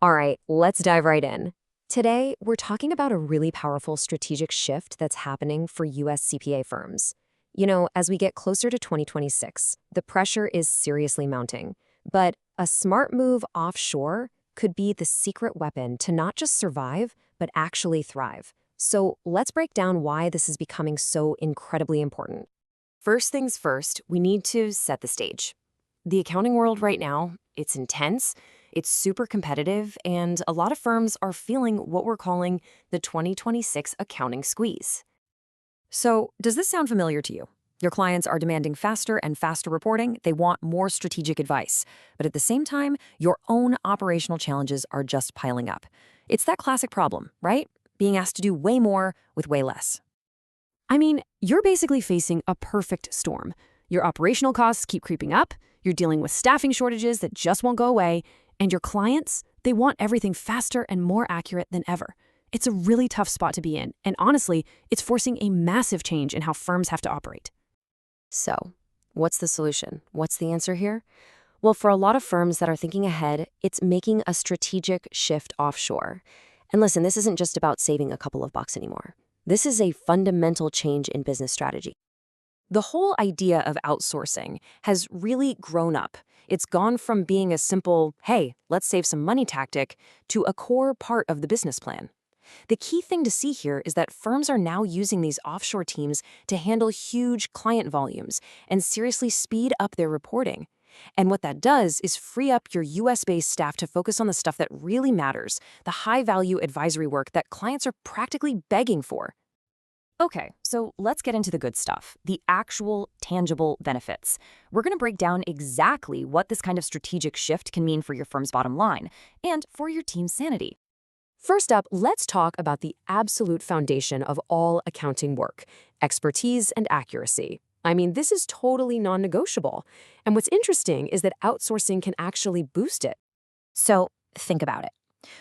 All right, let's dive right in. Today, we're talking about a really powerful strategic shift that's happening for US CPA firms. As we get closer to 2026, the pressure is seriously mounting. But a smart move offshore could be the secret weapon to not just survive, but actually thrive. So let's break down why this is becoming so incredibly important. First things first, we need to set the stage. The accounting world right now, it's intense, it's super competitive, and a lot of firms are feeling what we're calling the 2026 accounting squeeze. So, does this sound familiar to you? Your clients are demanding faster and faster reporting, they want more strategic advice, but at the same time, your own operational challenges are just piling up. It's that classic problem, right? Being asked to do way more with way less. I mean, you're basically facing a perfect storm. Your operational costs keep creeping up, you're dealing with staffing shortages that just won't go away, and your clients, they want everything faster and more accurate than ever. It's a really tough spot to be in, and honestly, it's forcing a massive change in how firms have to operate. So, what's the solution? What's the answer here? Well, for a lot of firms that are thinking ahead, it's making a strategic shift offshore. And listen, this isn't just about saving a couple of bucks anymore. This is a fundamental change in business strategy. The whole idea of outsourcing has really grown up. It's gone from being a simple, hey, let's save some money tactic, to a core part of the business plan. The key thing to see here is that firms are now using these offshore teams to handle huge client volumes and seriously speed up their reporting. And what that does is free up your US-based staff to focus on the stuff that really matters, the high-value advisory work that clients are practically begging for. Okay, so let's get into the good stuff, the actual tangible benefits. We're going to break down exactly what this kind of strategic shift can mean for your firm's bottom line and for your team's sanity. First up, let's talk about the absolute foundation of all accounting work, expertise and accuracy. I mean, this is totally non-negotiable. And what's interesting is that outsourcing can actually boost it. So think about it.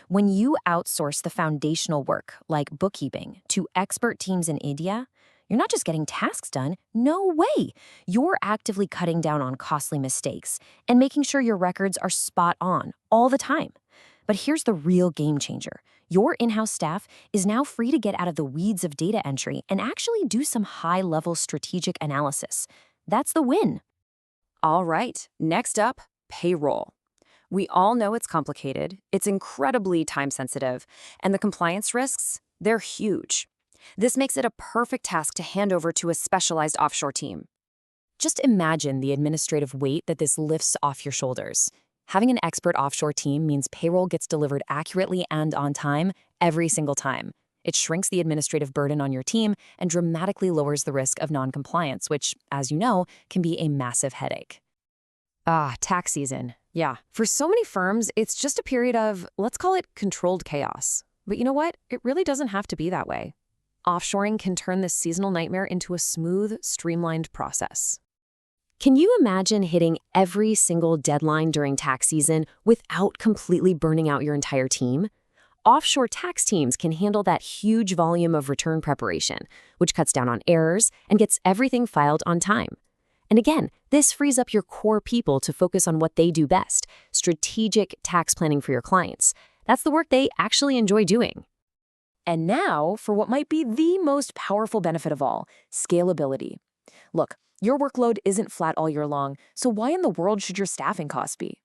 When you outsource the foundational work, like bookkeeping, to expert teams in India, you're not just getting tasks done. No way. You're actively cutting down on costly mistakes and making sure your records are spot on all the time. But here's the real game changer. Your in-house staff is now free to get out of the weeds of data entry and actually do some high-level strategic analysis. That's the win. All right, next up, payroll. We all know it's complicated, it's incredibly time-sensitive, and the compliance risks, they're huge. This makes it a perfect task to hand over to a specialized offshore team. Just imagine the administrative weight that this lifts off your shoulders. Having an expert offshore team means payroll gets delivered accurately and on time every single time. It shrinks the administrative burden on your team and dramatically lowers the risk of non-compliance, which, as you know, can be a massive headache. Tax season. Yeah, for so many firms, it's just a period of, let's call it controlled chaos. But you know what? It really doesn't have to be that way. Offshoring can turn this seasonal nightmare into a smooth, streamlined process. Can you imagine hitting every single deadline during tax season without completely burning out your entire team? Offshore tax teams can handle that huge volume of return preparation, which cuts down on errors and gets everything filed on time. And again, this frees up your core people to focus on what they do best, strategic tax planning for your clients. That's the work they actually enjoy doing. And now for what might be the most powerful benefit of all, scalability. Look, your workload isn't flat all year long, so why in the world should your staffing costs be?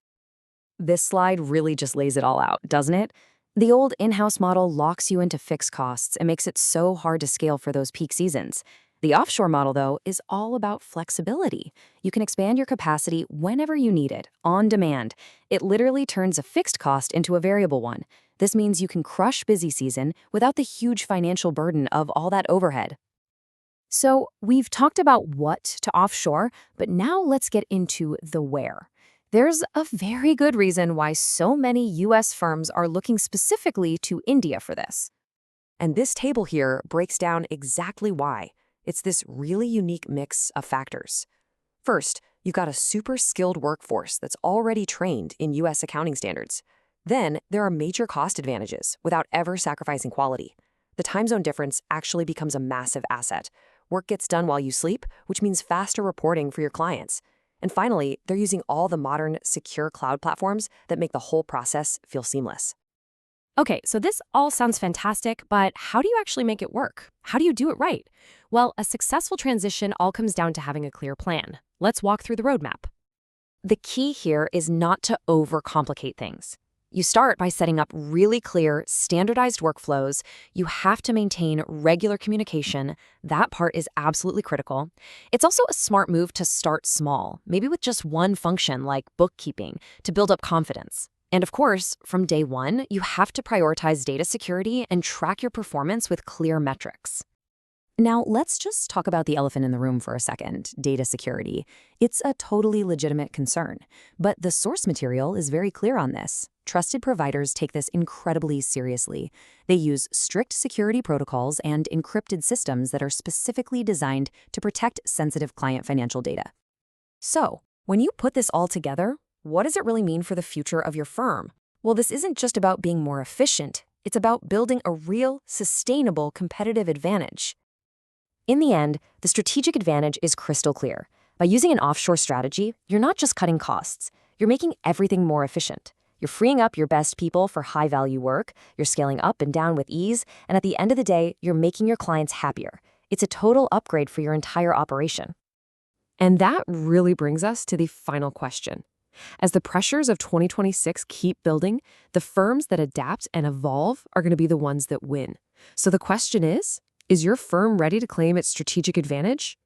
This slide really just lays it all out, doesn't it? The old in-house model locks you into fixed costs and makes it so hard to scale for those peak seasons. The offshore model, though, is all about flexibility. You can expand your capacity whenever you need it, on demand. It literally turns a fixed cost into a variable one. This means you can crush busy season without the huge financial burden of all that overhead. So we've talked about what to offshore, but now let's get into the where. There's a very good reason why so many US firms are looking specifically to India for this. And this table here breaks down exactly why. It's this really unique mix of factors. First, you've got a super skilled workforce that's already trained in US accounting standards. Then, there are major cost advantages without ever sacrificing quality. The time zone difference actually becomes a massive asset. Work gets done while you sleep, which means faster reporting for your clients. And finally, they're using all the modern, secure cloud platforms that make the whole process feel seamless. Okay, so this all sounds fantastic, but how do you actually make it work? How do you do it right? Well, a successful transition all comes down to having a clear plan. Let's walk through the roadmap. The key here is not to overcomplicate things. You start by setting up really clear, standardized workflows. You have to maintain regular communication. That part is absolutely critical. It's also a smart move to start small, maybe with just one function like bookkeeping, to build up confidence. And of course, from day one, you have to prioritize data security and track your performance with clear metrics. Now, let's just talk about the elephant in the room for a second, data security. It's a totally legitimate concern, but the source material is very clear on this. Trusted providers take this incredibly seriously. They use strict security protocols and encrypted systems that are specifically designed to protect sensitive client financial data. So, when you put this all together, what does it really mean for the future of your firm? Well, this isn't just about being more efficient. It's about building a real, sustainable competitive advantage. In the end, the strategic advantage is crystal clear. By using an offshore strategy, you're not just cutting costs, you're making everything more efficient. You're freeing up your best people for high-value work, you're scaling up and down with ease, and at the end of the day, you're making your clients happier. It's a total upgrade for your entire operation. And that really brings us to the final question. As the pressures of 2026 keep building, the firms that adapt and evolve are going to be the ones that win. So the question is your firm ready to claim its strategic advantage?